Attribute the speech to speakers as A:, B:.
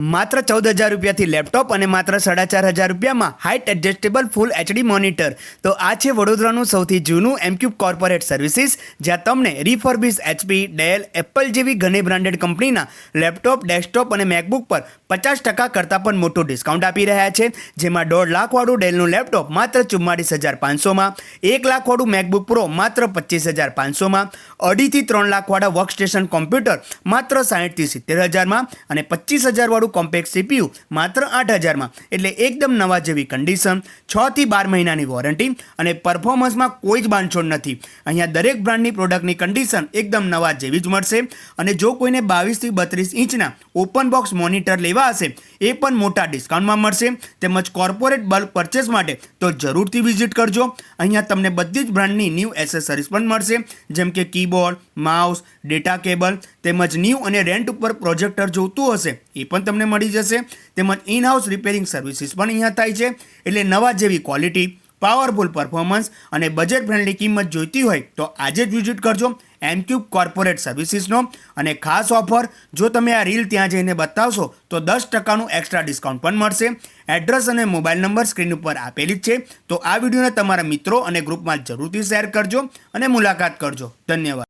A: मात्र 14,000 રૂપિયાથી લેપટોપ અને માત્ર 4,500 રૂપિયામાં height adjustable full HD monitor. તો આ છે વડોદરાનું સૌથી જૂનું એમક્યુબ કોર્પોરેટ સર્વિસીસ, જ્યાં તમને રિફર્બિશ HP, ડેલ, એપલ જેવી ઘણી બ્રાન્ડેડ કંપનીના લેપટોપ, ડેસ્કટોપ અને મેકબુક પર 50% કરતાં પણ મોટું ડિસ્કાઉન્ટ આપી રહ્યા છે. જેમાં 1.5 લાખવાળું ડેલનું લેપટોપ માત્ર 44,500માં, 1 લાખવાળું મેકબુક પ્રો માત્ર 25,500માં, 2.5 થી 3 લાખવાળા વર્કસ્ટેશન કોમ્પ્યુટર માત્ર 60,000 થી 70,000માં અને 25,000 વાળું કોમ્પેક્ટ CPU માત્ર 8,000માં. એટલે એકદમ નવા જેવી કન્ડિશન, 6 થી 12 મહિનાની વોરંટી અને પરફોર્મન્સમાં કોઈ જ બાંધછોડ નથી. અહીંયા દરેક બ્રાન્ડની પ્રોડક્ટની કન્ડિશન એકદમ નવા જેવી જ મળશે. અને જો કોઈને 22 થી 32 ઇંચના ઓપન બોક્સ મોનિટર લેવા હશે એ પણ મોટા ડિસ્કાઉન્ટમાં મળશે. તેમજ કોર્પોરેટ બલ્ક પરચેસ માટે તો જરૂરથી વિઝિટ કરજો. અહીંયા તમને બધી જ બ્રાન્ડની ન્યૂ એસેસરીઝ પણ મળશે, જેમ કે કીબોર્ડ, માઉસ, ડેટા કેબલ, તેમજ ન્યૂ અને રેન્ટ ઉપર પ્રોજેક્ટર જોઈતું હશે એ પણ તમને મળી જશે. તેમજ ઇન હાઉસ રિપેરિંગ સર્વિસીસ પણ અહીંયા થાય છે. એટલે નવા જેવી ક્વોલિટી, પાવરફુલ પરફોર્મન્સ અને બજેટ ફ્રેન્ડલી કિંમત જોઈતી હોય તો આજે જ વિઝિટ કરજો એમક્યુબ કોર્પોરેટ સર્વિસીસનો. અને ખાસ ઓફર, જો તમે આ રીલ ત્યાં જઈને બતાવશો તો 10%નું એક્સ્ટ્રા ડિસ્કાઉન્ટ પણ મળશે. એડ્રેસ અને મોબાઈલ નંબર સ્ક્રીન ઉપર આપેલી જ છે. તો આ વિડીયોને તમારા મિત્રો અને ગ્રુપમાં જરૂરથી શેર કરજો અને મુલાકાત કરજો. ધન્યવાદ.